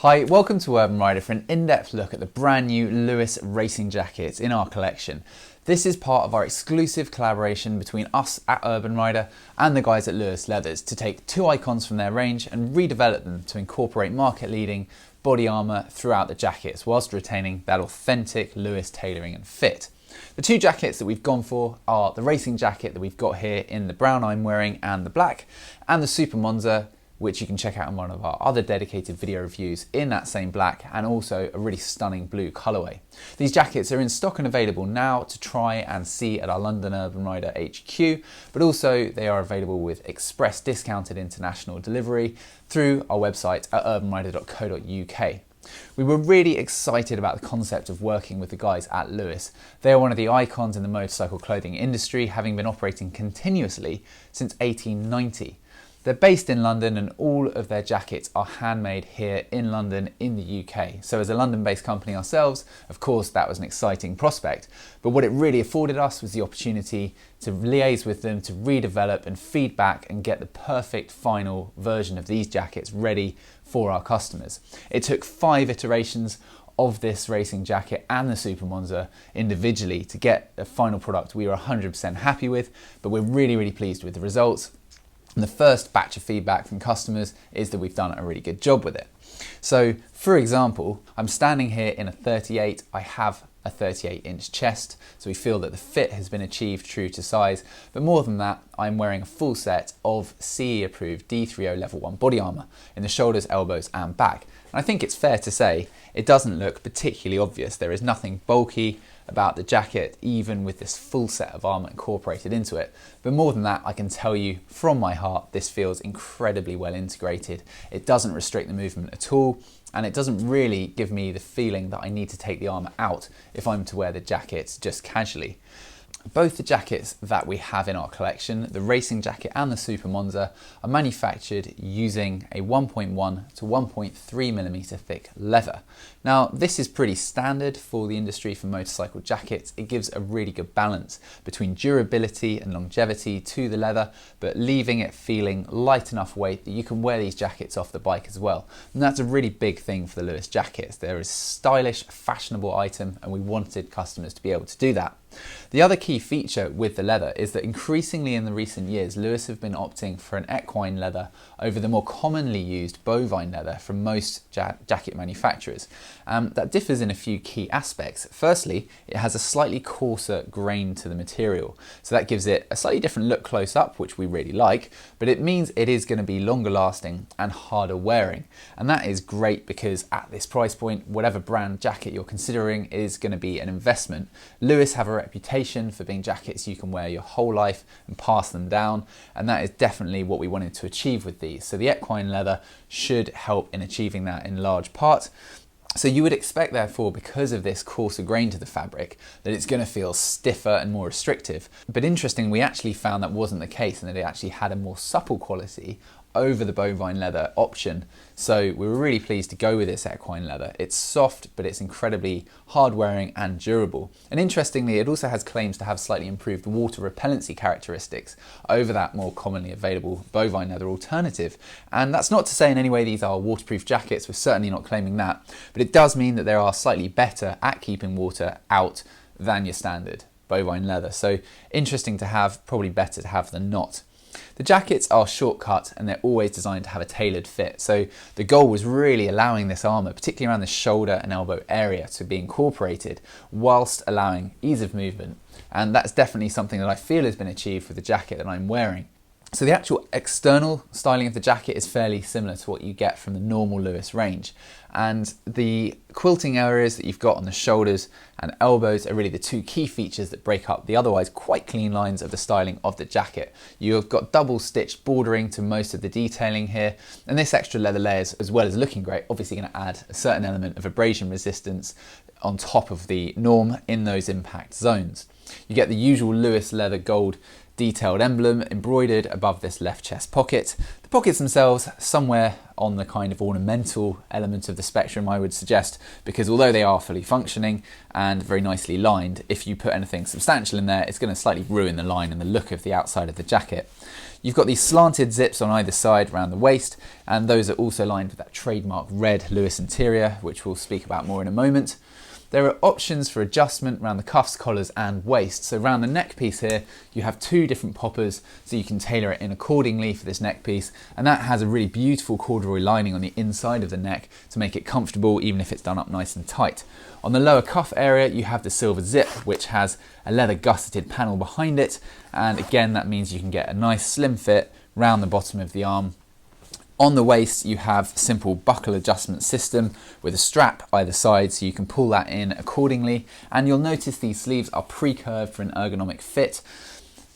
Hi, welcome to Urban Rider for an in-depth look at the brand new Lewis racing jackets in our collection. This is part of our exclusive collaboration between us at Urban Rider and the guys at Lewis Leathers to take two icons from their range and redevelop them to incorporate market-leading body armour throughout the jackets whilst retaining that authentic Lewis tailoring and fit. The two jackets that we've gone for are the racing jacket that we've got here in the brown I'm wearing and the black, and the Super Monza, which you can check out in one of our other dedicated video reviews in that same black, and also a really stunning blue colourway. These jackets are in stock and available now to try and see at our London Urban Rider HQ, but also they are available with express discounted international delivery through our website at urbanrider.co.uk. We were really excited about the concept of working with the guys at Lewis. They are one of the icons in the motorcycle clothing industry, having been operating continuously since 1890. They're based in London and all of their jackets are handmade here in London in the UK. So as a London-based company ourselves, of course, that was an exciting prospect. But what it really afforded us was the opportunity to liaise with them, to redevelop and feedback and get the perfect final version of these jackets ready for our customers. It took 5 iterations of this racing jacket and the Super Monza individually to get a final product we were 100% happy with, but we're really pleased with the results. And the first batch of feedback from customers is that we've done a really good job with it. So, for example, I'm standing here in a 38. I have a 38-inch chest, so we feel that the fit has been achieved true to size. But more than that, I'm wearing a full set of CE-approved D30 Level 1 body armour in the shoulders, elbows and back. And I think it's fair to say it doesn't look particularly obvious. There is nothing bulky about the jacket, even with this full set of armour incorporated into it. But more than that, I can tell you from my heart, this feels incredibly well integrated. It doesn't restrict the movement at all, and it doesn't really give me the feeling that I need to take the armour out if I'm to wear the jacket just casually. Both the jackets that we have in our collection, the racing jacket and the Super Monza, are manufactured using a 1.1 to 1.3mm thick leather. Now, this is pretty standard for the industry for motorcycle jackets. It gives a really good balance between durability and longevity to the leather, but leaving it feeling light enough weight that you can wear these jackets off the bike as well. And that's a really big thing for the Lewis jackets. They're a stylish, fashionable item, and we wanted customers to be able to do that. The other key feature with the leather is that increasingly in the recent years, Lewis have been opting for an equine leather over the more commonly used bovine leather from most jacket manufacturers. That differs in a few key aspects. Firstly, it has a slightly coarser grain to the material, so that gives it a slightly different look close up, which we really like, but it means it is going to be longer lasting and harder wearing. And that is great because at this price point, whatever brand jacket you're considering is going to be an investment. Lewis have a reputation for being jackets you can wear your whole life and pass them down, and that is definitely what we wanted to achieve with these. So the equine leather should help in achieving that in large part. So you would expect, therefore, because of this coarser grain to the fabric, that it's going to feel stiffer and more restrictive. But interestingly, we actually found that wasn't the case, and that it actually had a more supple quality over the bovine leather option. So we were really pleased to go with this equine leather. It's soft, but it's incredibly hard wearing and durable. And interestingly, it also has claims to have slightly improved water repellency characteristics over that more commonly available bovine leather alternative. And that's not to say in any way these are waterproof jackets. We're certainly not claiming that, but it does mean that they are slightly better at keeping water out than your standard bovine leather. So interesting to have, probably better to have than not. The jackets are shortcut and they're always designed to have a tailored fit. So the goal was really allowing this armour, particularly around the shoulder and elbow area, to be incorporated whilst allowing ease of movement. And that's definitely something that I feel has been achieved with the jacket that I'm wearing. So the actual external styling of the jacket is fairly similar to what you get from the normal Lewis range. And the quilting areas that you've got on the shoulders and elbows are really the two key features that break up the otherwise quite clean lines of the styling of the jacket. You've got double stitched bordering to most of the detailing here, and this extra leather layers, as well as looking great, obviously going to add a certain element of abrasion resistance on top of the norm in those impact zones. You get the usual Lewis leather gold detailed emblem embroidered above this left chest pocket. The pockets themselves somewhere on the kind of ornamental element of the spectrum, I would suggest, because although they are fully functioning and very nicely lined, if you put anything substantial in there, it's going to slightly ruin the line and the look of the outside of the jacket. You've got these slanted zips on either side around the waist, and those are also lined with that trademark red Lewis interior, which we'll speak about more in a moment. There are options for adjustment around the cuffs, collars and waist. So around the neck piece here, you have two different poppers, so you can tailor it in accordingly for this neck piece. And that has a really beautiful corduroy lining on the inside of the neck to make it comfortable, even if it's done up nice and tight. On the lower cuff area, you have the silver zip, which has a leather gusseted panel behind it. And again, that means you can get a nice slim fit round the bottom of the arm. On the waist, you have a simple buckle adjustment system with a strap either side, so you can pull that in accordingly. And you'll notice these sleeves are pre-curved for an ergonomic fit.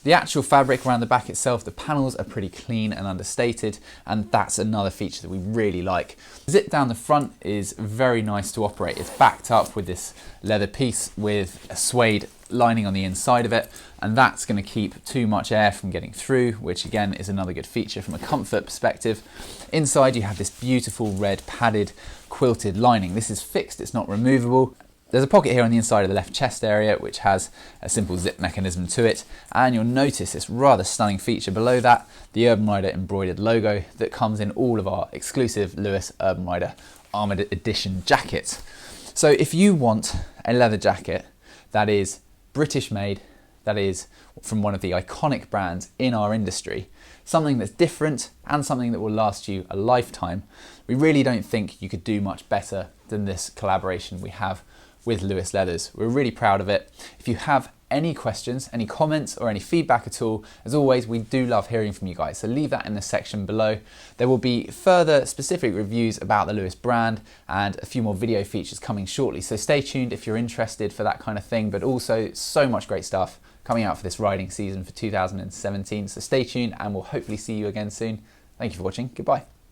The actual fabric around the back itself, the panels are pretty clean and understated, and that's another feature that we really like. The zip down the front is very nice to operate. It's backed up with this leather piece with a suede lining on the inside of it, and that's going to keep too much air from getting through, which again is another good feature from a comfort perspective. Inside you have this beautiful red padded quilted lining. This is fixed, it's not removable. There's a pocket here on the inside of the left chest area which has a simple zip mechanism to it, and you'll notice this rather stunning feature below that, the Urban Rider embroidered logo that comes in all of our exclusive Lewis Urban Rider Armoured Edition jackets. So if you want a leather jacket that is British made, that is from one of the iconic brands in our industry, something that's different and something that will last you a lifetime, we really don't think you could do much better than this collaboration we have with Lewis Leathers. We're really proud of it. If you have any questions, any comments or any feedback at all, as always, we do love hearing from you guys, so leave that in the section below. There will be further specific reviews about the Lewis brand and a few more video features coming shortly, so stay tuned if you're interested for that kind of thing, but also so much great stuff coming out for this riding season for 2017, so stay tuned and we'll hopefully see you again soon. Thank you for watching, goodbye.